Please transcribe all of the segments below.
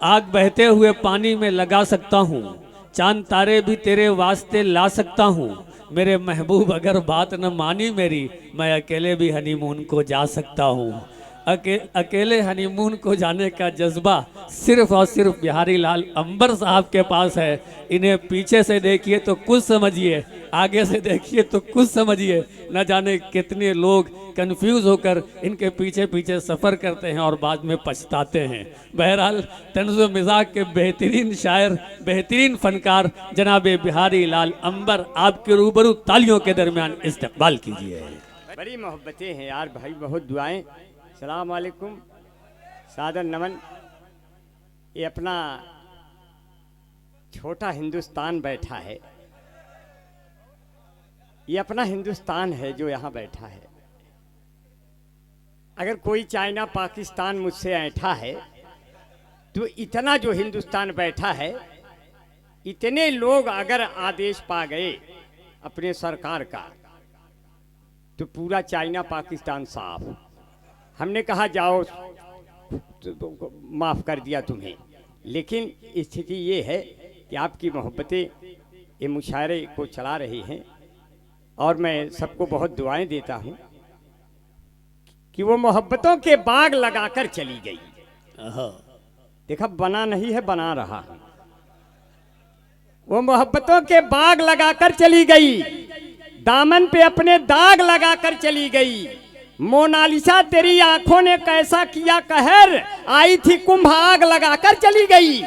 आग बहते हुए पानी में लगा सकता हूँ, चांद तारे भी तेरे वास्ते ला सकता हूँ। मेरे महबूब अगर बात न मानी मेरी, मैं अकेले भी हनीमून को जा सकता हूँ। अकेले हनीमून को जाने का जज्बा सिर्फ और सिर्फ बिहारी लाल अंबर साहब के पास है। इन्हें पीछे से देखिए तो कुछ समझिए, आगे से देखिए तो कुछ समझिए। न जाने कितने लोग कंफ्यूज होकर इनके पीछे पीछे सफ़र करते हैं और बाद में पछताते हैं। बहरहाल तंज़ो मिज़ाज के बेहतरीन शायर, बेहतरीन फनकार जनाब बिहारी लाल अंबर, आपके रूबरू तालियों के दरमियान इस्तकबाल कीजिए। बड़ी मोहब्बतें हैं यार भाई, बहुत दुआएं। सलाम वालेकुम, सादर नमन। ये अपना छोटा हिंदुस्तान बैठा है, ये अपना हिंदुस्तान है जो यहाँ बैठा है। अगर कोई चाइना पाकिस्तान मुझसे ऐठा है तो इतना जो हिंदुस्तान बैठा है, इतने लोग अगर आदेश पा गए अपने सरकार का तो पूरा चाइना पाकिस्तान साफ। हमने कहा जाओ तो माफ़ कर दिया तुम्हें, लेकिन स्थिति ये है कि आपकी मोहब्बतें ये मुशायरे को चला रही हैं और मैं सबको बहुत दुआएं देता हूँ कि वो मोहब्बतों के बाग लगाकर चली गई। देखा, बना नहीं है, बना रहा हूँ। वो मोहब्बतों के बाग लगाकर चली गई, दामन पे अपने दाग लगाकर चली गई। मोनालिसा तेरी आंखों ने कैसा किया कहर, आई थी कुंभ आग लगाकर चली गई।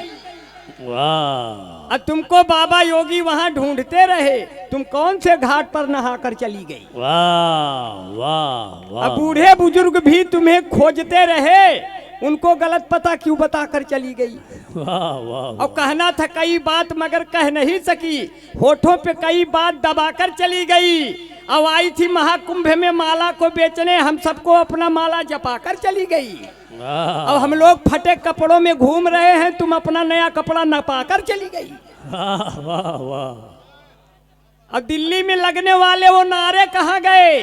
वाह! अब तुमको बाबा योगी वहां ढूंढते रहे, तुम कौन से घाट पर नहाकर चली गई। वाह वाह वाह! अब बूढ़े बुजुर्ग भी तुम्हें खोजते रहे, उनको गलत पता क्यों बताकर चली गई। वाह वाह! और कहना था कई बात मगर कह नहीं सकी, होठों पे कई बात दबाकर चली गई। अब आई थी महाकुंभ में माला को बेचने, हम सबको अपना माला जपाकर चली गई। अब हम लोग फटे कपड़ों में घूम रहे हैं, तुम अपना नया कपड़ा न पाकर चली गई। वाह वाह वाह! अब दिल्ली में लगने वाले वो नारे कहाँ गए,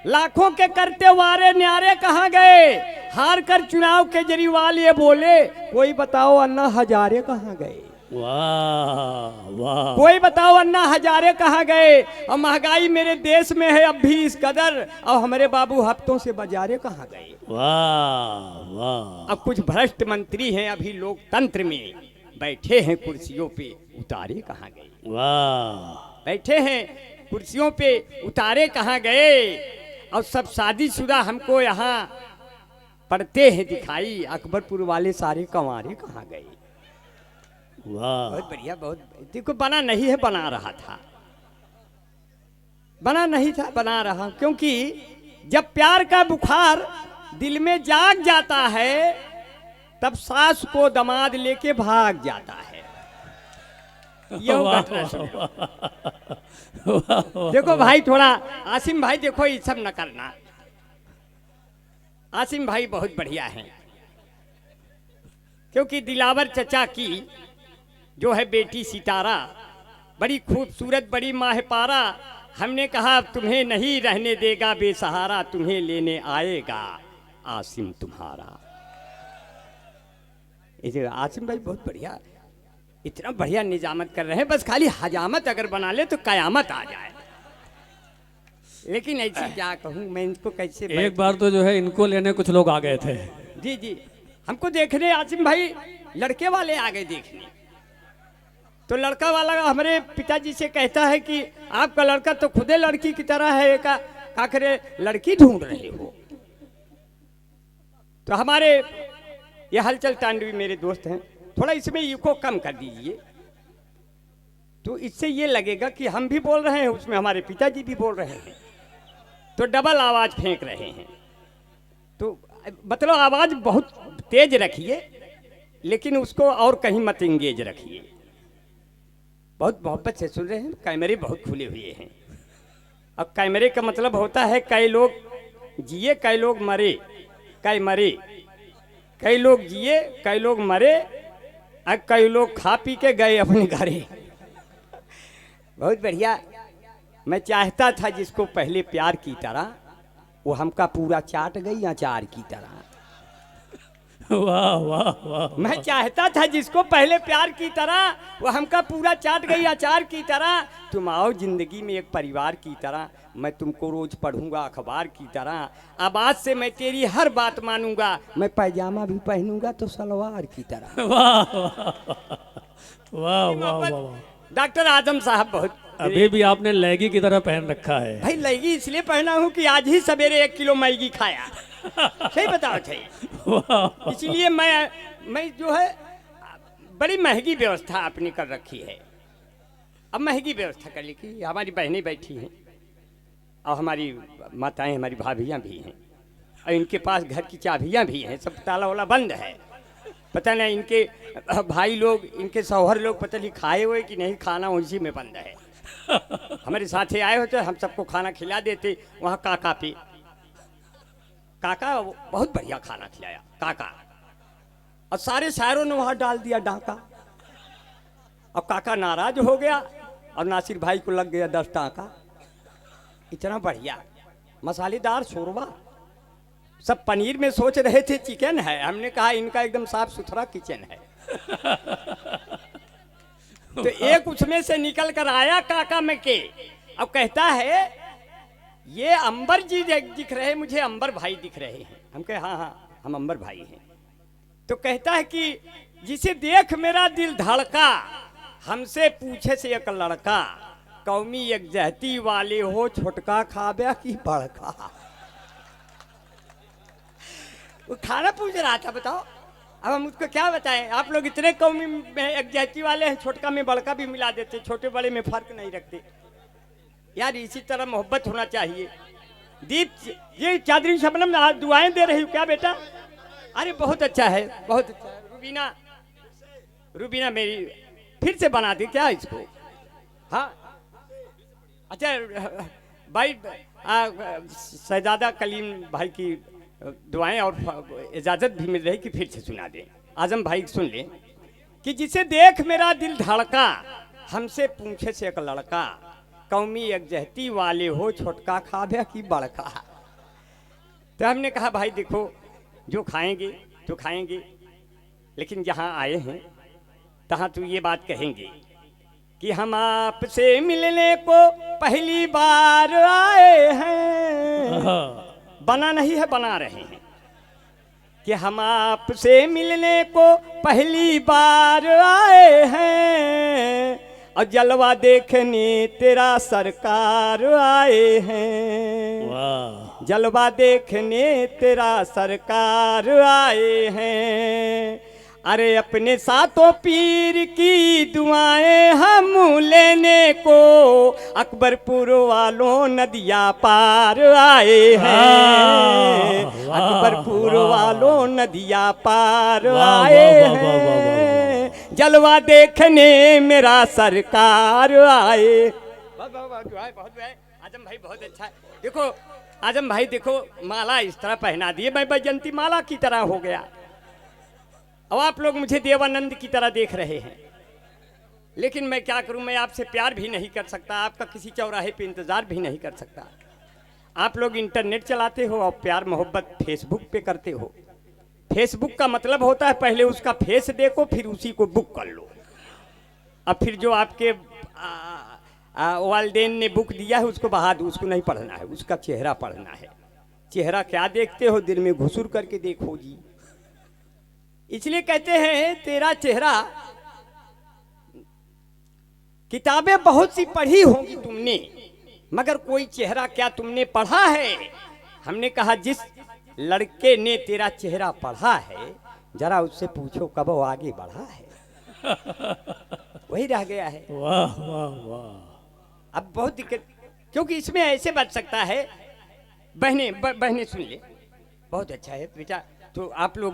लाखों के करते वारे न्यारे कहाँ गए। हार कर चुनाव केजरीवाल ये बोले, कोई बताओ अन्ना हजारे कहाँ गए। वाह वाह! कोई बताओ अन्ना हजारे कहाँ गए। और महंगाई मेरे देश में है अब भी इस कदर, और हमारे बाबू हफ्तों से बाजारे कहाँ गए। वाह वाह! अब कुछ भ्रष्ट मंत्री हैं अभी लोकतंत्र में, बैठे हैं कुर्सियों पे, उतारे कहाँ गए। वाह! बैठे हैं कुर्सियों पे, उतारे कहाँ गए। और सब शादीशुदा हमको यहाँ पढ़ते हैं दिखाई, अकबरपुर वाले सारे कंवारे कहाँ गए। वाह! बहुत बढ़िया, बहुत। देखो, बना नहीं है, बना रहा था, बना नहीं था, बना रहा। क्योंकि जब प्यार का बुखार दिल में जाग जाता है, तब सास को दमाद लेके भाग जाता है। यह घटना सुनो। देखो भाई, थोड़ा आसिम भाई, देखो ये सब न करना। आसिम भाई बहुत बढ़िया हैं, क्योंकि दिलावर चचा की जो है बेटी सितारा बड़ी खूबसूरत, बड़ी माहपारा। हमने कहा तुम्हें नहीं रहने देगा बेसहारा, तुम्हें लेने आएगा आसिम तुम्हारा। इसे आसिम भाई बहुत बढ़िया, इतना बढ़िया निजामत कर रहे हैं, बस खाली हजामत अगर बना ले तो कयामत आ जाए। लेकिन ऐसी क्या कहूँ मैं इनको, कैसे। एक बार तो जो है इनको लेने कुछ लोग आ गए थे। जी जी, हमको देखने आसिम भाई लड़के वाले आ गए देखने। तो लड़का वाला हमारे पिताजी से कहता है कि आपका लड़का तो खुदे लड़की की तरह है, का करे लड़की ढूंढ रहे हो। तो हमारे ये हलचल तांडवी मेरे दोस्त हैं, थोड़ा इसमें इको कम कर दीजिए, तो इससे ये लगेगा कि हम भी बोल रहे हैं, उसमें हमारे पिताजी भी बोल रहे हैं, तो डबल आवाज फेंक रहे हैं। तो मतलब आवाज बहुत तेज रखिए, लेकिन उसको और कहीं मत इंगेज रखिए। बहुत मोहब्बत से सुन रहे हैं, कैमरे बहुत खुले हुए हैं। अब कैमरे का मतलब होता है कई लोग जिए, कई लोग मरे, कई मरे, कई लोग जिए, कई लोग मरे, और कई लोग खा पी के गए अपने घरे। बहुत बढ़िया। मैं चाहता था जिसको पहले प्यार की तरह, वो हमका पूरा चाट गई अचार की तरह। वाह वाह वाह। मैं चाहता था जिसको पहले प्यार की तरह, वो हमका पूरा चाट गई अचार की तरह। तुम आओ जिंदगी में एक परिवार की तरह, मैं तुमको रोज पढ़ूंगा अखबार की तरह। अब आज से मैं तेरी हर बात मानूंगा, मैं पैजामा भी पहनूंगा तो सलवार की तरह। वाह वाह वाह वाह वाह। डॉक्टर आजम साहब बहुत अभी भी आपने लैगी की तरह पहन रखा है। भाई लगी इसलिए पहना हूँ कि आज ही सवेरे 1 किलो मैगी खाया। सही बताओ सही। वाह इसलिए मैं जो है बड़ी महंगी व्यवस्था आपने कर रखी है। अब महंगी व्यवस्था कर ली कि हमारी बहनें बैठी हैं और हमारी माताएं हमारी भाभियाँ भी हैं और इनके पास घर की चाबियाँ भी हैं, सब ताला वाला बंद है। पता नहीं इनके भाई लोग इनके शौहर लोग पता नहीं खाए हुए कि नहीं, खाना उसी में बंद है। हमारे साथ आए होते हम सबको खाना खिला देते वहाँ काका पे। काका बहुत बढ़िया खाना खिलाया काका, और सारे शायरों ने वहां डाल दिया डाका। अब काका नाराज हो गया और नासिर भाई को लग गया 10 टाका। इतना बढ़िया मसालेदार शोरबा, सब पनीर में सोच रहे थे चिकन है। हमने कहा इनका एकदम साफ सुथरा किचन है। तो एक उसमें से निकल कर आया काका में के, अब कहता है ये अंबर जी दिख रहे, मुझे अंबर भाई दिख रहे हैं। हम कहे हाँ हाँ हम अंबर भाई हैं। तो कहता है कि जिसे देख मेरा दिल धड़का, हमसे पूछे से एक लड़का, कौमी यकजहती वाले हो छोटका खाबे की बड़का। वो खाना पूछ रहा था, बताओ अब हम उसको क्या बताएं। आप लोग इतने कौमी में यकजहती वाले हैं, छोटका में बड़का भी मिला देते, छोटे बड़े में फर्क नहीं रखते। यार इसी तरह मोहब्बत होना चाहिए। दीप ये चादरी शबनम दुआएं दे रही हो क्या बेटा? अरे बहुत अच्छा है, बहुत अच्छा है। रूबीना मेरी फिर से बना दी क्या इसको? हाँ अच्छा भाई शहजादा कलीम भाई की दुआएं और इजाजत भी मिल रही कि फिर से सुना दें। आजम भाई सुन ले कि जिसे देख मेरा दिल धड़का, हमसे पूछे से एक लड़का, कौमी यकजहती वाले हो छोटका खाबे की बड़का। तो हमने कहा भाई देखो जो खाएंगे तो खाएंगे, लेकिन जहाँ आए हैं तहाँ तो ये बात कहेंगे कि हम आपसे मिलने को पहली बार आए हैं। बना नहीं है, बना रहे हैं कि हम आपसे मिलने को पहली बार आए हैं और जलवा देखने तेरा सरकार आए हैं। वाह। जलवा देखने तेरा सरकार आए हैं। अरे अपने सातों पीर की दुआएं हम लेने को अकबरपुर वालों नदिया पार आए हैं। अकबरपुर वालों नदिया पार आए हैं। जलवा देखने मेरा सरकार आए। बहुत आजम भाई बहुत अच्छा है। देखो आजम भाई देखो माला इस तरह पहना दिए, मैं बैजंती माला की तरह हो गया। अब आप लोग मुझे देवानंद की तरह देख रहे हैं, लेकिन मैं क्या करूं, मैं आपसे प्यार भी नहीं कर सकता, आपका किसी चौराहे पे इंतजार भी नहीं कर सकता। आप लोग इंटरनेट चलाते हो और प्यार मोहब्बत फेसबुक पे करते हो। फेसबुक का मतलब होता है पहले उसका फेस देखो फिर उसी को बुक कर लो। अब फिर जो आपके वालदेन ने बुक दिया है उसको बहा दो, उसको नहीं पढ़ना है, उसका चेहरा पढ़ना है। चेहरा क्या देखते हो, दिल में घुसूर करके देखो जी। इसलिए कहते हैं तेरा चेहरा, किताबें बहुत सी पढ़ी होंगी तुमने, मगर कोई चेहरा क्या तुमने पढ़ा है? हमने कहा जिस लड़के ने तेरा चेहरा पढ़ा है जरा उससे पूछो कब वो आगे बढ़ा है। वही रह गया है। वाह वाह वाह। अब बहुत दिक्कत, क्योंकि इसमें ऐसे बच सकता है। बहने सुन ले, बहुत अच्छा है बेटा। तो आप लोग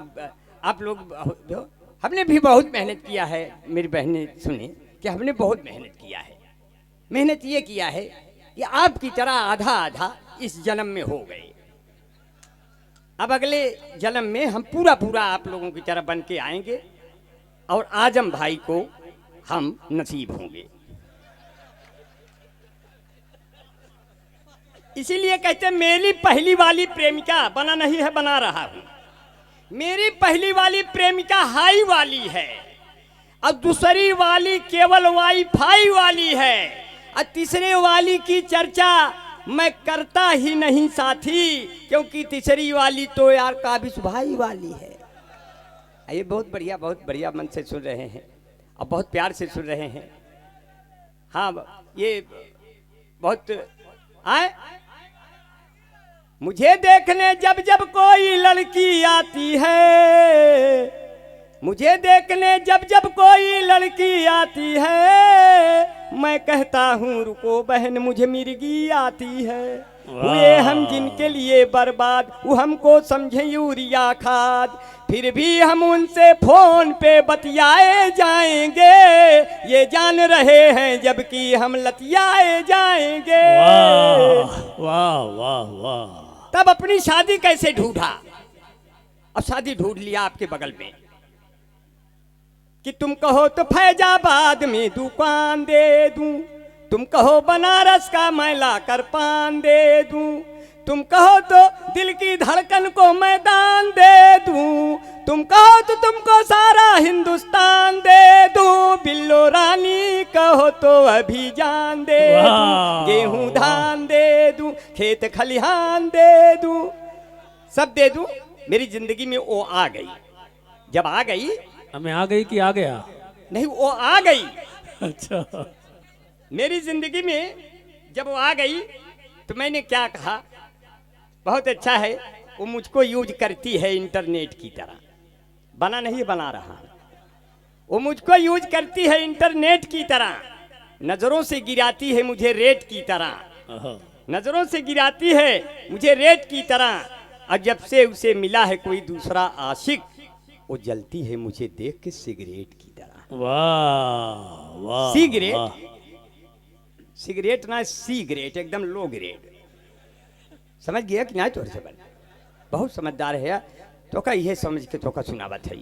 हमने भी बहुत मेहनत किया है। मेरी बहने सुने कि हमने बहुत मेहनत किया है। मेहनत ये किया है कि आपकी तरह आधा आधा इस जन्म में हो गए। अब अगले जन्म में हम पूरा पूरा आप लोगों की तरह बन के आएंगे और आजम भाई को हम नसीब होंगे। इसीलिए कहते मेरी पहली वाली प्रेमिका बना नहीं है, बना रहा हूं। मेरी पहली वाली प्रेमिका हाई वाली है, और दूसरी वाली केवल वाईफाई वाली है, और तीसरे वाली की चर्चा मैं करता ही नहीं साथी, क्योंकि तीसरी वाली तो यार काबिज भाई वाली है। ये बहुत बढ़िया मन से सुन रहे हैं और बहुत प्यार से सुन रहे हैं। हाँ, ये बहुत आए। मुझे देखने जब जब कोई लड़की आती है, मुझे देखने जब जब कोई लड़की आती है, मैं कहता हूँ रुको बहन मुझे मिर्गी आती है। हुए हम जिनके लिए बर्बाद, वो हमको समझे यूरिया खाद, फिर भी हम उनसे फोन पे बतियाए जाएंगे, ये जान रहे हैं जबकि हम लतियाए जाएंगे। वाह वाह वाह। तब अपनी शादी कैसे ढूंढा? अब शादी ढूंढ लिया आपके बगल में कि तुम कहो तो फैजाबाद में दुकान दे दूं, तुम कहो बनारस का मैं लाकर पान दे दूं, तुम कहो तो दिल की धड़कन को मैदान दे दूं, तुम कहो तो तुमको सारा हिंदुस्तान दे दूं, बिल्लो रानी कहो तो अभी जान दे दूं, गेहूं धान दे दूं, खेत खलिहान दे दूं, सब दे दूं। मेरी जिंदगी में वो आ गई। जब आ गई, हमें आ गई कि आ गया? नहीं, वो आ गई। अच्छा। मेरी जिंदगी में जब वो आ गई तो मैंने क्या कहा, बहुत अच्छा है, वो मुझको यूज करती है इंटरनेट की तरह, बना नहीं बना रहा, वो मुझको यूज करती है इंटरनेट की तरह, नजरों से गिराती है मुझे रेट की तरह, नजरों से गिराती है मुझे रेट की तरह, और जब से उसे मिला है कोई दूसरा आशिक, वो जलती है मुझे देख के सिगरेट की तरह। वाह वाह। सिगरेट, सिगरेट ना सिगरेट, एकदम लो ग्रेड। समझ गया कि नहीं? तोर से बन बहुत समझदार है तो का यह समझ के तो का सुनावत है।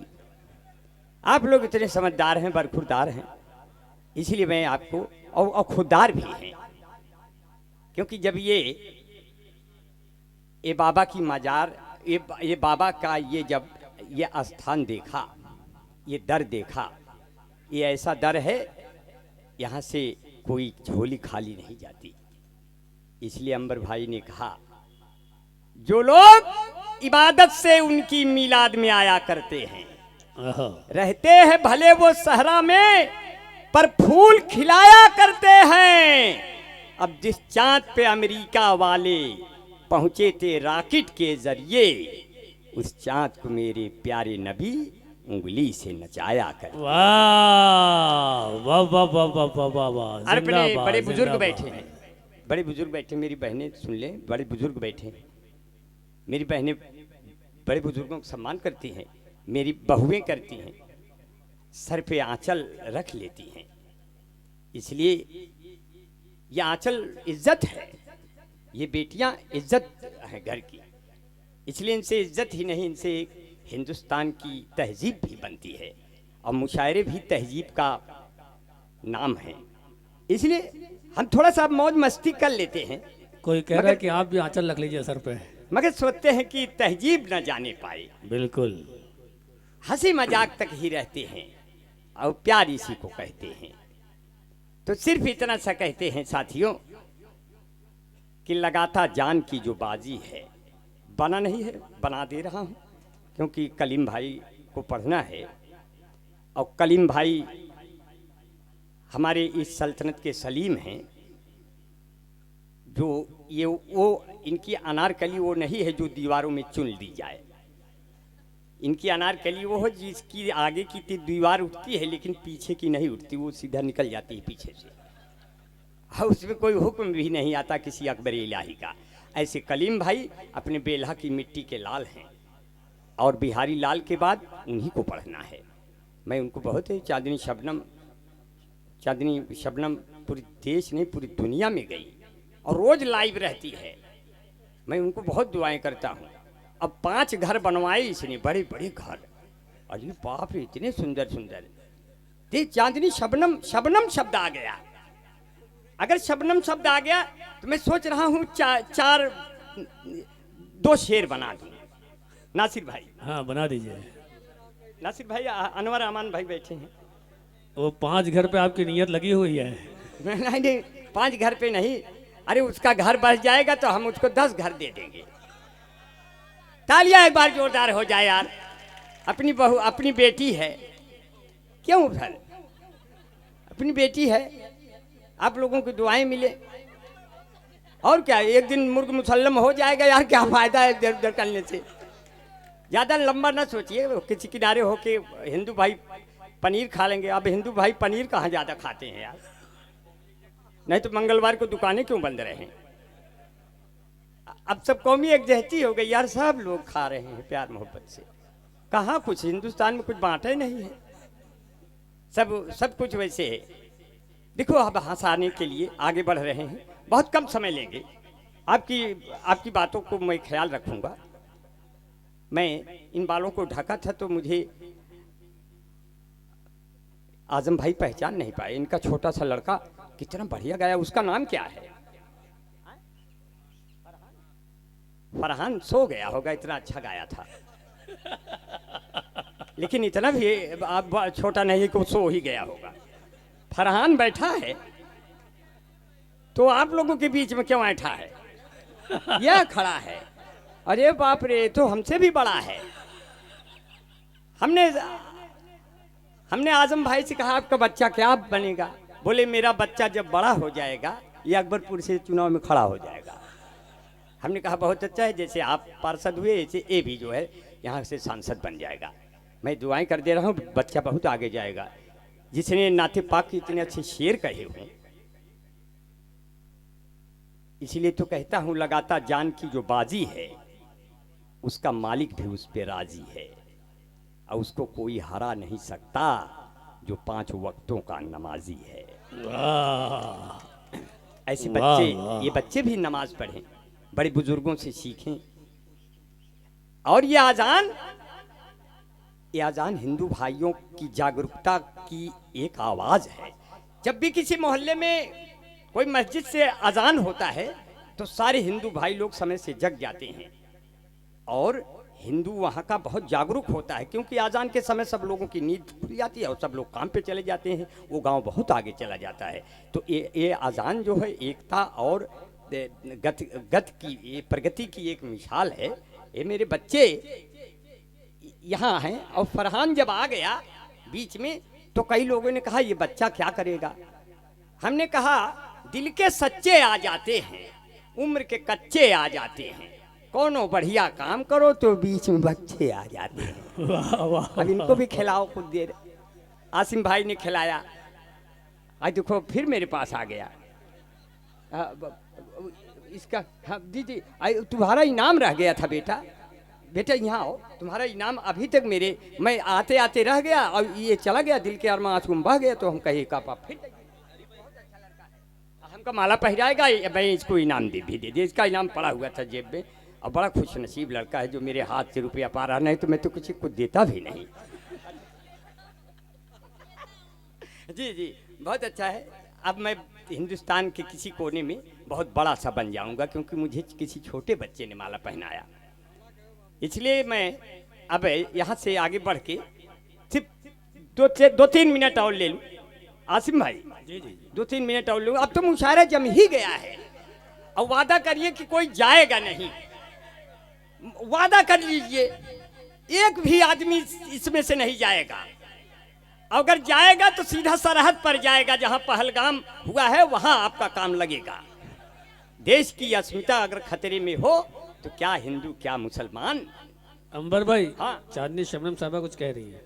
आप लोग इतने समझदार हैं, बरखुरदार हैं, इसीलिए मैं आपको, और खुददार भी हैं, क्योंकि जब ये बाबा की मजार, ये बाबा का ये जब ये स्थान देखा, ये दर देखा, ये ऐसा दर है यहाँ से कोई झोली खाली नहीं जाती। इसलिए अंबर भाई ने कहा, जो लोग इबादत से उनकी मिलाद में आया करते हैं, रहते हैं भले वो सहरा में, पर फूल खिलाया करते हैं। अब जिस चांद पे अमेरिका वाले पहुंचे थे रॉकेट के जरिए, उस चांद को मेरे प्यारे नबी उंगली से नचाया कर। वाह वाह वाह वाह वाह वाह वाह। अरे बड़े बुजुर्ग बैठे हैं, बड़े बुजुर्ग बैठे, मेरी बहनें सुन ले, बड़े बुजुर्ग बैठे हैं, मेरी बहनें बड़े बुजुर्गों का सम्मान करती हैं, मेरी बहुएं करती हैं, सर पे आंचल रख लेती हैं, इसलिए ये आंचल इज्जत है, ये बेटियां इज्जत है घर की, इसलिए इनसे इज्जत ही नहीं, इनसे हिंदुस्तान की तहजीब भी बनती है, और मुशायरे भी तहजीब का नाम है। इसलिए हम थोड़ा सा मौज मस्ती कर लेते हैं। कोई कह रहा है कि आप भी आंचल रख लीजिए सर पे, मगर सोचते हैं कि तहजीब न जाने पाए। बिल्कुल, हंसी मजाक तक ही रहते हैं और प्यार इसी को कहते हैं। तो सिर्फ इतना सा कहते हैं साथियों कि लगाता जान की जो बाजी है, बना नहीं है, बना दे रहा हूं, क्योंकि कलीम भाई को पढ़ना है, और कलीम भाई हमारे इस सल्तनत के सलीम हैं। जो ये वो इनकी अनारकली वो नहीं है जो दीवारों में चुन ली जाए, इनकी अनारकली वो है जिसकी आगे की दीवार उठती है लेकिन पीछे की नहीं उठती, वो सीधा निकल जाती है पीछे से, और उसमें कोई हुक्म भी नहीं आता किसी अकबर इलाही का। ऐसे कलीम भाई अपने बेल्हा की मिट्टी के लाल हैं, और बिहारी लाल के बाद उन्हीं को पढ़ना है। मैं उनको बहुत है, चांदनी शबनम पूरे देश नहीं पूरी दुनिया में गई और रोज लाइव रहती है, मैं उनको बहुत दुआएं करता हूँ। अब 5 घर बनवाए इसने, बड़े बड़े घर, अरे बाप रे इतने सुंदर सुंदर। देख चांदनी शबनम, शबनम शब्द आ गया, अगर शबनम शब्द आ गया तो मैं सोच रहा हूँ 2 शेर बना दूँ। नासिर भाई। हाँ बना दीजिए। नासिर भाई, अनवर अमान भाई बैठे हैं। वो 5 घर पे आपकी नीयत लगी हुई है। नहीं नहीं, 5 घर पे नहीं, अरे उसका घर बस जाएगा तो हम उसको 10 घर दे देंगे। तालियां एक बार जोरदार हो जाए यार। अपनी बहू, अपनी बेटी है, क्यों फिर अपनी बेटी है, आप लोगों की दुआएं मिले और क्या। एक दिन मुर्ग मुसल्लम हो जाएगा यार, क्या फायदा है इधर उधर करने से। ज्यादा लंबा ना सोचिए, किसी किनारे होके हिंदू भाई पनीर खा लेंगे। अब हिंदू भाई पनीर कहाँ ज्यादा खाते हैं यार, नहीं तो मंगलवार को दुकानें क्यों बंद रहे। अब सब कौमी एकजहती हो गई यार, सब लोग खा रहे हैं प्यार मोहब्बत से। कहाँ कुछ हिंदुस्तान में कुछ बांटा ही नहीं है, सब कुछ वैसे है। देखो अब हंसाने के लिए आगे बढ़ रहे हैं, बहुत कम समय लेंगे। आपकी बातों को मैं ख्याल रखूंगा। मैं इन बालों को ढका था तो मुझे आजम भाई पहचान नहीं पाए। इनका छोटा सा लड़का कितना बढ़िया गाया, उसका नाम क्या है? फरहान सो गया होगा, इतना अच्छा गाया था। लेकिन इतना भी आप छोटा नहीं कि सो ही गया होगा। फरहान बैठा है तो आप लोगों के बीच में क्यों बैठा है? यह खड़ा है, अरे बाप रे, तो हमसे भी बड़ा है। हमने आजम भाई से कहा आपका बच्चा क्या बनेगा? बोले मेरा बच्चा जब बड़ा हो जाएगा ये अकबरपुर से चुनाव में खड़ा हो जाएगा। हमने कहा बहुत अच्छा है, जैसे आप पार्षद हुए ऐसे ये भी जो है यहाँ से सांसद बन जाएगा। मैं दुआएं कर दे रहा हूँ, बच्चा बहुत आगे जाएगा। जिसने नाते पाक के इतने अच्छे शेर कहे हुए, इसलिए तो कहता हूँ लगाता जान की जो बाजी है उसका मालिक भी उस पे राजी है, और उसको कोई हरा नहीं सकता जो 5 वक्तों का नमाजी है। वाह ऐसे वाह, बच्चे, वाह। ये बच्चे भी नमाज पढ़ें, बड़े बुजुर्गों से सीखें। और ये आजान हिंदू भाइयों की जागरूकता की एक आवाज है। जब भी किसी मोहल्ले में कोई मस्जिद से अजान होता है तो सारे हिंदू भाई लोग समय से जग जाते हैं और हिंदू वहाँ का बहुत जागरूक होता है, क्योंकि आजान के समय सब लोगों की नींद खुल जाती है और सब लोग काम पे चले जाते हैं, वो गांव बहुत आगे चला जाता है। तो ये आजान जो है एकता और गत की, ये प्रगति की एक मिसाल है। ये मेरे बच्चे यहाँ हैं और फरहान जब आ गया बीच में तो कई लोगों ने कहा ये बच्चा क्या करेगा। हमने कहा दिल के सच्चे आ जाते हैं, उम्र के कच्चे आ जाते हैं, कोनो बढ़िया काम करो तो बीच में बच्चे आ जाते हैं। वाह वाह, अब इनको भी खिलाओ कुछ देर। आसिम भाई ने खिलाया, आज देखो फिर मेरे पास आ गया। इसका हाँ दीदी, तुम्हारा इनाम रह गया था बेटा, बेटा यहाँ आओ, तुम्हारा इनाम अभी तक मैं आते आते रह गया और ये चला गया, दिल के अरमान आंसू में बह गया। तो हम कहे का फिर हमका माला पहनाएगा, मैं इसको इनाम भी दे दिया। इसका इनाम पड़ा हुआ था जेब में, और बड़ा खुश नसीब लड़का है जो मेरे हाथ से रुपया पा रहा, नहीं तो मैं तो किसी को देता भी नहीं। जी जी बहुत अच्छा है। अब मैं हिंदुस्तान के किसी कोने में बहुत बड़ा सा बन जाऊंगा, क्योंकि मुझे किसी छोटे बच्चे ने माला पहनाया। इसलिए मैं अब यहाँ से आगे बढ़ के सिर्फ 2-3 मिनट और ले लूँ। आसिम भाई जी जी 2-3 मिनट और लूँ। अब तो मुशायरा जम ही गया है और वादा करिए कि कोई जाएगा नहीं, वादा कर लीजिए एक भी आदमी इसमें से नहीं जाएगा। अगर जाएगा तो सीधा सरहद पर जाएगा, जहां पहलगाम हुआ है वहां आपका काम लगेगा। देश की अस्मिता अगर खतरे में हो तो क्या हिंदू क्या मुसलमान। अंबर भाई, हाँ। चांदनी शबनम साहबा कुछ कह रही है।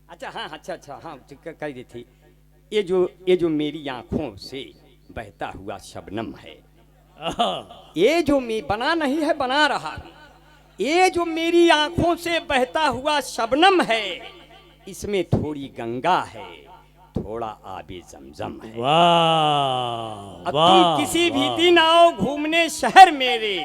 अच्छा हाँ, अच्छा हाँ, कह रही थी ये जो मेरी आंखों से बहता हुआ शबनम है, ये जो मैं बना नहीं है बना रहा हूं, ये जो मेरी आंखों से बहता हुआ शबनम है, इसमें थोड़ी गंगा है, थोड़ा आबे जमजम है। वाह अब वाह, तुम किसी भी वाह। दिन आओ घूमने शहर मेरे,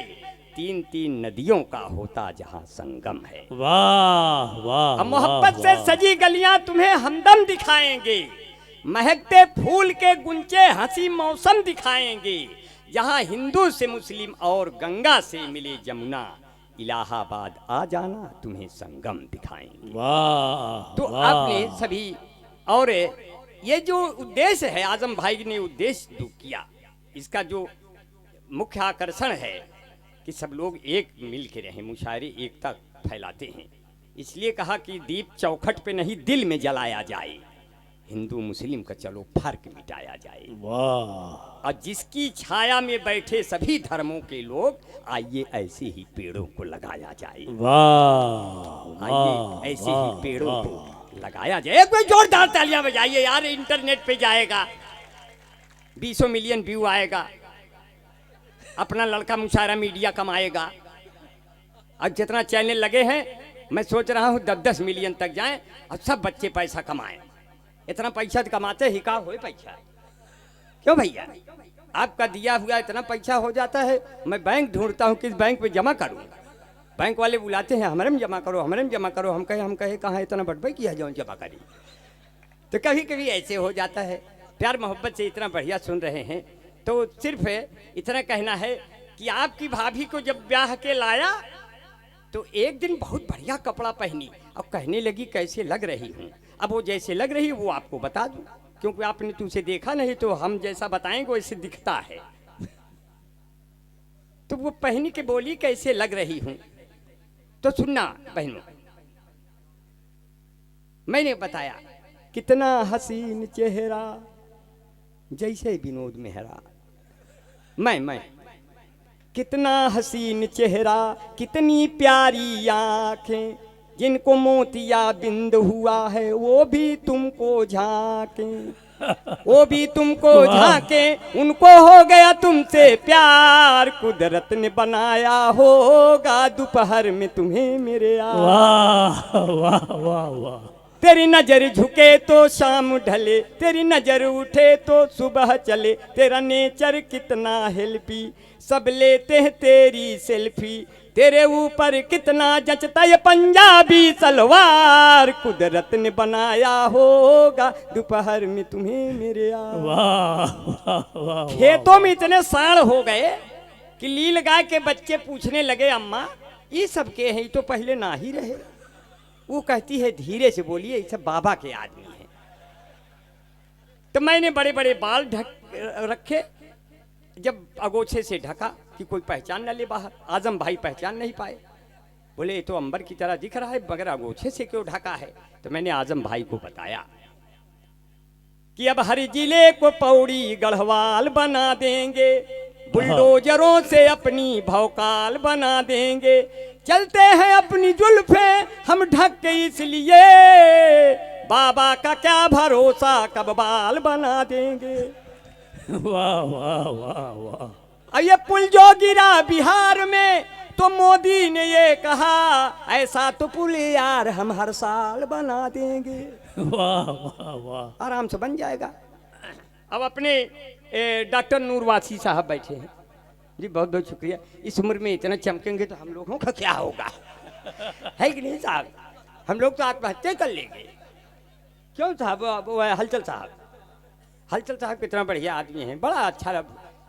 3-3 नदियों का होता जहां संगम है। वाह वाह, अब मोहब्बत से वाह। सजी गलियां तुम्हें हमदम दिखाएंगे, महकते फूल के गुंचे हंसी मौसम दिखाएंगे, जहां हिंदू से मुस्लिम और गंगा से मिले जमुना, इलाहाबाद आ जाना, तुम्हें संगम दिखाएंगे। वाह तो वाह। आपने सभी, और ये जो उद्देश्य है आजम भाई ने उद्देश्य जो किया, इसका जो मुख्य आकर्षण है कि सब लोग एक मिल के रहें, मुशायरे एकता फैलाते हैं। इसलिए कहा कि दीप चौखट पे नहीं दिल में जलाया जाए, हिंदू मुस्लिम का चलो फर्क मिटाया जाए। वाह और जिसकी छाया में बैठे सभी धर्मों के लोग, आइए ऐसे ही पेड़ों को लगाया जाए। वाह आइए ऐसे ही पेड़ों को लगाया जाए। कोई जोरदार तालियां बजाइए यार, इंटरनेट पे जाएगा, 20 मिलियन व्यू आएगा, अपना लड़का मुशायरा मीडिया कमाएगा। अब जितना चैनल लगे हैं, मैं सोच रहा हूँ 10-10 मिलियन तक जाएं और सब बच्चे पैसा कमाएं। इतना पैसा तो कमाते ही का होए पैसा, क्यों भैया? आपका दिया हुआ इतना पैसा हो जाता है, मैं बैंक ढूंढता हूँ किस बैंक में जमा करूँ। बैंक वाले बुलाते हैं, हमारे में जमा करो, हमारे में जमा करो। हम कहे कहाँ इतना बटवाई किया जाओ जमा करी। तो कभी कभी ऐसे हो जाता है। प्यार मोहब्बत से इतना बढ़िया सुन रहे हैं, तो सिर्फ इतना कहना है कि आपकी भाभी को जब ब्याह के लाया तो एक दिन बहुत बढ़िया कपड़ा पहनी और कहने लगी कैसे लग रही हूँ। अब वो जैसे लग रही वो आपको बता दूं, क्योंकि आपने तो उसे देखा नहीं, तो हम जैसा बताएंगे वैसे दिखता है। तो वो पहनी के बोली कैसे लग रही हूँ, तो सुनना बहनों। मैंने बताया कितना हसीन चेहरा जैसे विनोद मेहरा। मैं कितना हसीन चेहरा, कितनी प्यारी आंखें, जिनको मोतिया बिंद हुआ है वो भी तुमको झांके, वो भी तुमको झांके। उनको हो गया तुमसे प्यार, कुदरत ने बनाया होगा दोपहर में तुम्हें मेरे यार। वाह वाह वाह वाह। तेरी नजर झुके तो शाम ढले, तेरी नजर उठे तो सुबह चले, तेरा नेचर कितना हेल्पी, सब लेते हैं तेरी सेल्फी, तेरे ऊपर कितना जचता ये पंजाबी सलवार, कुदरत ने बनाया होगा दोपहर में तुम्हें मेरे यार। वाह वाह वाह। खेतों में इतने साड़ हो गए कि लील गाय के बच्चे पूछने लगे, अम्मा ये सब के हैं, ये तो पहले ना ही रहे। वो कहती है धीरे से बोलिए, ये सब बाबा के आदमी हैं। तो मैंने बड़े बड़े बाल ढक रखे, जब अगोछे से ढका कि कोई पहचान न ले बाहर। आजम भाई पहचान नहीं पाए, बोले ये तो अंबर की तरह दिख रहा है, मगर अगोछे से क्यों ढका है। तो मैंने आजम भाई को बताया कि अब हर जिले को पौड़ी गढ़वाल बना देंगे, बुलडोजरों से अपनी भौकाल बना देंगे, चलते हैं अपनी जुल्फे हम ढक के इसलिए, बाबा का क्या भरोसा कब बाल बना देंगे। वाह वाह वाह वाह। और ये पुल जो गिरा बिहार में तो मोदी ने ये कहा, ऐसा तो पुल यार हम हर साल बना देंगे। वाह वाह वाह। आराम से बन जाएगा। अब अपने डॉक्टर नूरवासी साहब बैठे हैं जी, बहुत बहुत शुक्रिया। इस उम्र में इतना चमकेंगे तो हम लोगों का क्या होगा, है कि नहीं साहब? हम लोग तो आत्महत्या कर लेंगे। क्यों साहब? वो हलचल साहब, हलचल साहब कितना बढ़िया आदमी है, बड़ा अच्छा,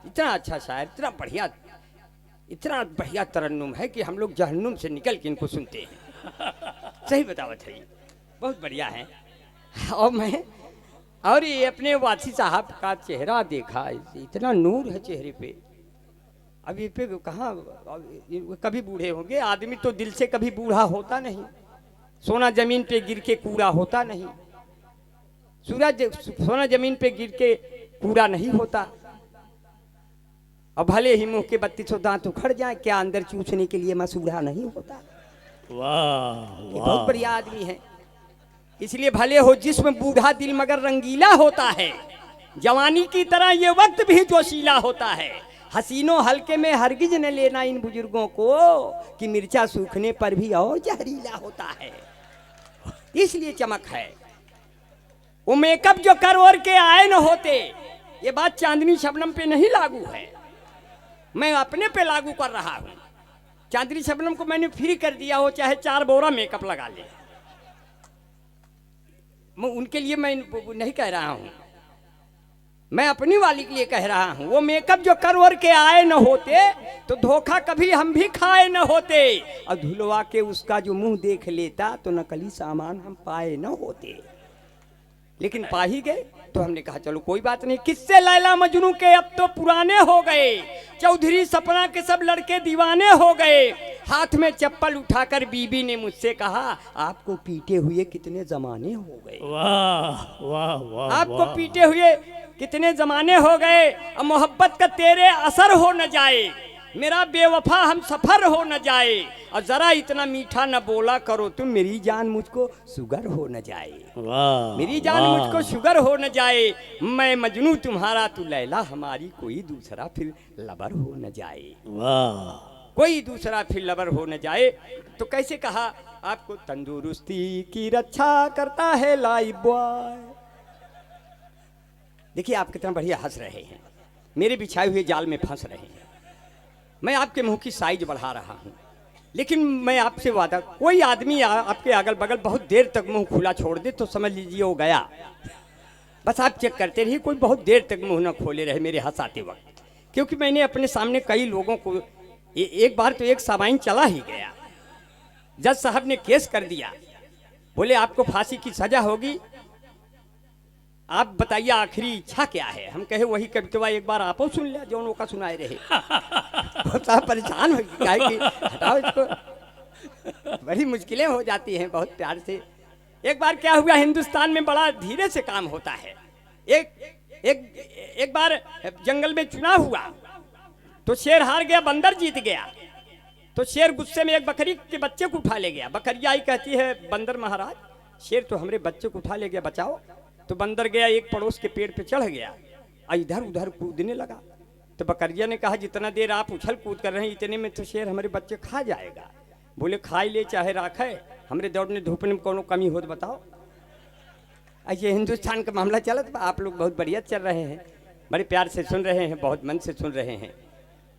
इतना अच्छा शायर, इतना बढ़िया तरन्नुम है कि हम लोग जहन्नुम से निकल के इनको सुनते हैं। सही बतावत है, बहुत बढ़िया है। और ये अपने वासी साहब का चेहरा देखा, इतना नूर है चेहरे पे। अब ये पे कहाँ कभी बूढ़े होंगे? आदमी तो दिल से कभी बूढ़ा होता नहीं, सोना जमीन पे गिर के कूड़ा होता नहीं, सोना जमीन पे गिर के कूड़ा नहीं होता। और भले ही मुंह के 3200 दांत उखड़ जाए, क्या अंदर चूसने के लिए मसूड़ा नहीं होता। वाह ये बहुत बढ़िया आदमी है। इसलिए भले हो जिस्म बूढ़ा दिल मगर रंगीला होता है, जवानी की तरह ये वक्त भी जोशीला होता है। हसीनों हल्के में हरगिज न लेना इन बुजुर्गों को, कि मिर्चा सूखने पर भी और जहरीला होता है। इसलिए चमक है। वो मेकअप जो कर और के आए न होते, ये बात चांदनी शबनम पे नहीं लागू है, मैं अपने पे लागू कर रहा हूं। चांदनी शबनम को मैंने फ्री कर दिया हो, चाहे 4 बोरा मेकअप लगा ले। उनके लिए मैं नहीं कह रहा हूं, मैं अपनी वाली के लिए कह रहा हूं। वो मेकअप जो कर और के आए न होते तो धोखा कभी हम भी खाए न होते, और धुलवा के उसका जो मुंह देख लेता तो नकली सामान हम पाए न होते। लेकिन पा ही गए तो हमने कहा चलो कोई बात नहीं। किससे लैला मजनू के अब तो पुराने हो गए, चौधरी सपना के सब लड़के दीवाने हो गए। हाथ में चप्पल उठाकर बीबी ने मुझसे कहा आपको पीटे हुए कितने जमाने हो गए। वाह वाह वाह, आपको वाह। पीटे हुए कितने जमाने हो गए, अब मोहब्बत का तेरे असर हो न जाए, मेरा बेवफा हम सफर हो न जाए, और जरा इतना मीठा न बोला करो तुम, मेरी जान मुझको शुगर हो न जाए। वाह, मेरी जान वाह। मुझको शुगर हो न जाए, मैं मजनू तुम्हारा तू लैला हमारी, कोई दूसरा फिर लबर हो न जाए। वाह, कोई दूसरा फिर लबर हो न जाए। तो कैसे कहा, आपको तंदुरुस्ती की रक्षा करता है लाइफ बॉय। देखिए आप कितना बढ़िया हंस रहे हैं, मेरे बिछाए हुए जाल में फंस रहे हैं। मैं आपके मुंह की साइज बढ़ा रहा हूं, लेकिन मैं आपसे वादा, कोई आदमी आपके अगल बगल बहुत देर तक मुंह खुला छोड़ दे तो समझ लीजिए वो गया। बस आप चेक करते रहिए, कोई बहुत देर तक मुंह ना खोले रहे मेरे हंसाते वक्त। क्योंकि मैंने अपने सामने कई लोगों को एक बार तो एक सामाइन चला ही गया, जज साहब ने केस कर दिया, बोले आपको फांसी की सजा होगी, आप बताइए आखिरी इच्छा क्या है। हम कहे वही कविता एक बार आपो सुन लिया जो का सुनाए रहे। बहुत साहब परेशान हो गए कि हटाओ इसको, बड़ी मुश्किलें हो जाती हैं बहुत प्यार से। एक बार क्या हुआ, हिंदुस्तान में बड़ा धीरे से काम होता है। एक बार जंगल में चुनाव हुआ तो शेर हार गया, बंदर जीत गया। तो शेर गुस्से में एक बकरी के बच्चे को उठा ले गया। बकरिया आई कहती है बंदर महाराज, शेर तो हमारे बच्चे को उठा ले गया, बचाओ। तो बंदर गया एक पड़ोस के पेड़ पे चढ़ गया और इधर उधर कूदने लगा। तो बकरिया ने कहा जितना देर आप उछल कूद कर रहे हैं इतने में तो शेर हमारे बच्चे खा जाएगा। बोले खाई ले चाहे राखे, हमरे दौड़ने धूपने में कोनो कमी हो तो बताओ। ये हिंदुस्तान का मामला चला, तो आप लोग बहुत बढ़िया चल रहे हैं, बड़े प्यार से सुन रहे हैं, बहुत मन से सुन रहे हैं।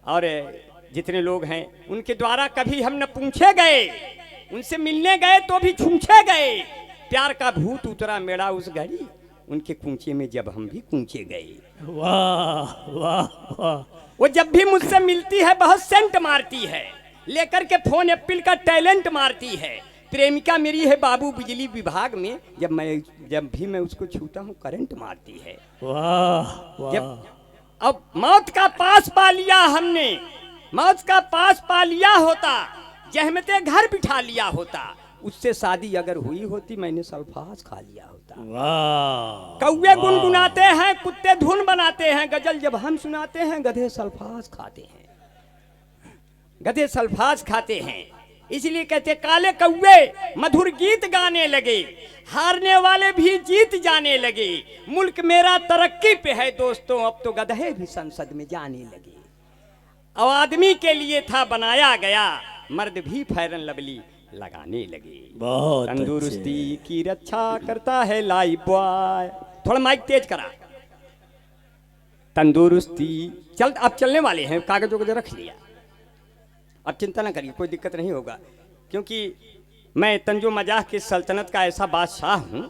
और जितने लोग हैं उनके द्वारा कभी हम न पूछे गए, उनसे मिलने गए तो भी छूछे गए। प्यार का भूत उतरा मेरा उस घड़ी, उनके कूचे में जब हम भी कूचे गए। वाह वाह वाह। वो जब भी मुझसे मिलती है बहुत सेंट मारती है, लेकर के फोन एप्पल का टैलेंट मारती है। प्रेमिका मेरी है बाबू बिजली विभाग में, जब भी मैं उसको छूता हूँ करंट मारती है। वाह वाह। जब अब मौत का पास पा लिया हमने, मौत का पास पा लिया होता, जहमते घर बिठा लिया होता, उससे शादी अगर हुई होती मैंने सल्फास खा लिया होता। वाह। कौवे गुनगुनाते हैं, कुत्ते धुन बनाते हैं, गजल जब हम सुनाते हैं गधे सल्फास खाते हैं, गधे सल्फास खाते हैं। इसलिए कहते काले कौवे मधुर गीत गाने लगे, हारने वाले भी जीत जाने लगे। मुल्क मेरा तरक्की पे है दोस्तों, अब तो गधे भी संसद में जाने लगे। अब आदमी के लिए था बनाया गया, मर्द भी फैरन लवली लगाने लगे। बहुत तंदुरुस्ती की रक्षा करता है लाइफ बॉय। थोड़ा माइक तेज करा। तंदुरुस्ती चल, अब चलने वाले हैं, कागज वगैरह रख लिया, अब चिंता ना करिए, कोई दिक्कत नहीं होगा। क्योंकि मैं तंजो मजाह की सल्तनत का ऐसा बादशाह हूँ,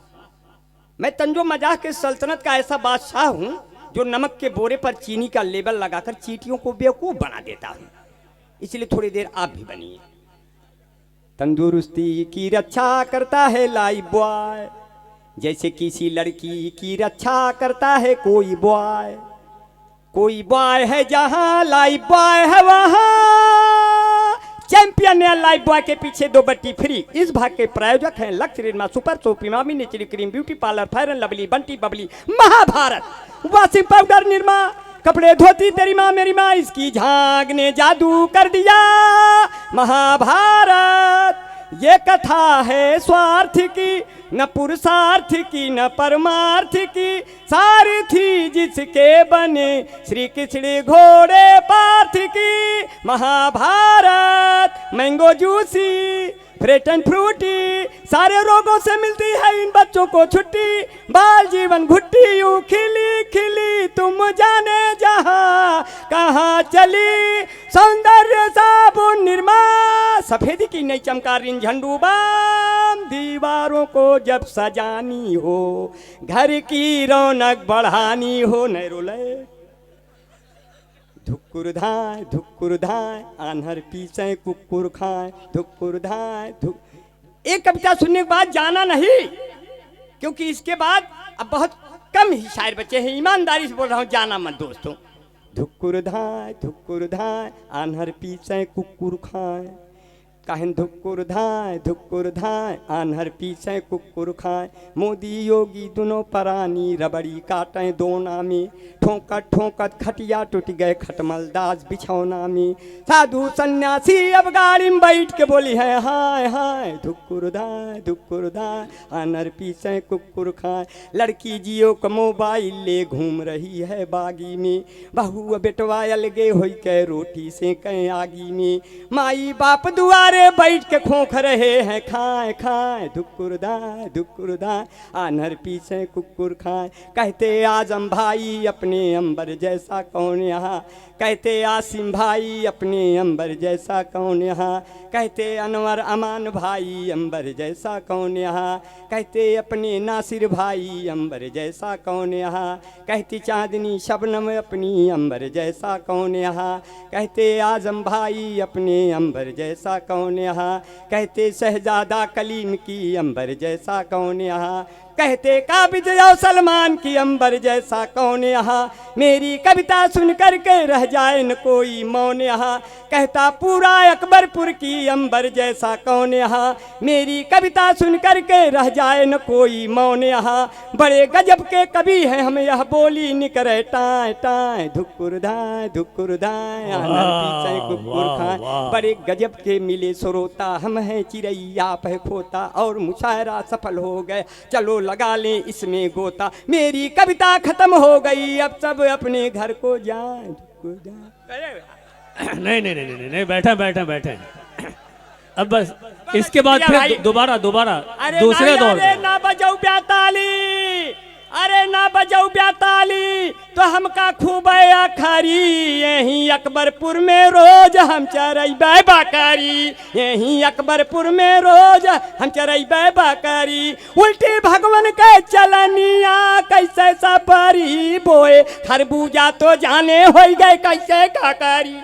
मैं तंजो मजाह की सल्तनत का ऐसा बादशाह हूँ जो नमक के बोरे पर चीनी का लेबल लगाकर चींटियों को बेवकूफ बना देता हूँ। इसलिए थोड़ी देर आप भी बनिए। तंदुरुस्ती की रक्षा करता है लाइफ बॉय, जैसे किसी लड़की की रक्षा करता है कोई बॉय। कोई बॉय है जहां लाइफ बॉय है वहां, चैंपियन है लाइफ बॉय के पीछे 2 बट्टी फ्री। इस भाग के प्रायोजक हैं लक्ष्य रिनमा super soap, Emami natural cream, beauty parlour, Fair and Lovely, Bunty Babli, Mahabharat, washing powder Nirma, कपड़े धोती तेरी माँ मेरी माँ, इसकी झांग ने जादू कर दिया। महाभारत ये कथा है स्वार्थ की, न पुरुषार्थ की न परमार्थ की, सारथी जिसके बने श्री कृष्ण घोड़े पार्थ की। Mahabharat mango juicy fruit and Frooti, सारे रोगों से मिलती है इन बच्चों को छुट्टी। बाल जीवन घुट्टी यूं खिली खिली, तुम जाने जहां कहाँ चली, सौंदर्य साबुन निरमा, सफेदी की नई चमकारीन झंडू बाम, दीवारों को जब सजानी हो, घर की रौनक बढ़ानी हो। नैरोले धुक्कुर धाय आन्हर पीछे कुकुर खाए, धुक्कुर धाय धुक। एक कविता सुनने के बाद जाना नहीं, क्योंकि इसके बाद अब बहुत कम ही शायर बचे हैं, ईमानदारी से बोल रहा हूँ, जाना मत दोस्तों। धुक्कुर धाय आन्हर पीछे कुकुर खाए, कहन धुक्कुर धाय आन्हर पीछे कुकुर खाए। मोदी योगी दोनों परानी रबड़ी काटें दोना में, ठोकत खटिया टूट गए खटमल दास बिछौना में। साधु सन्यासी अब गाड़ी में बैठ के बोली है हाय हाय, धुक्कुर धाय आन्हर पीछे कुकुर खाए। लड़की जियो का मोबाइल ले घूम रही है बागी में, बहू बेटवा अलगे होई के रोटी से कहीं आगी में। माई बाप दुआरे बैठ के खोख रहे हैं खाए, धुक्कुर धाय आन्हर पीछे कुकुर खाए। कहते आजम भाई अपने अंबर जैसा कौन यहाँ, कहते आसिम भाई अपने अंबर जैसा कौन यहाँ। कहते अनवर अमान भाई अंबर जैसा कौन यहाँ, कहते अपने नासिर भाई अंबर जैसा कौन यहाँ। कहती चांदनी शबनम अपनी अंबर जैसा कौन यहाँ, कहते आजम भाई अपने अंबर जैसा कौन यहाँ। कहते शहजादा कलीम की अंबर जैसा कौन यहाँ, कहते काबिज और सलमान की अंबर जैसा कौन यहाँ। मेरी कविता सुन कर के रह जाए न कोई मौन यहाँ, कहता पूरा अकबरपुर की अंबर जैसा कौन यहाँ। मेरी कविता सुन कर के रह जाए न कोई मौन यहाँ। बड़े गजब के कवि हैं हम, यह बोली निकरे टाए, धुक्कुर धाय आन्हर पीछे कुकुर खाए। बड़े गजब के मिले श्रोता हम हैं चिड़ैया पे खोता, और मुशायरा सफल हो गए चलो लगा लें इसमें गोता। मेरी कविता खत्म हो गई अब सब अपने घर को जाए। नहीं, बैठे। अब बस इसके बाद फिर दोबारा दूसरे दौर ना बजाऊ ब्याताली, अरे ना बजाऊ ब्याताली तो हमका खूब आखारी। यहीं अकबरपुर में रोज हम चरैबे बाकारी, यहीं अकबरपुर में रोज हम चरैबे बाकारी। उल्टी भगवान के चलनिया कैसे सपरी, बोए खरबूजा तो जाने हो गए कैसे काकारी।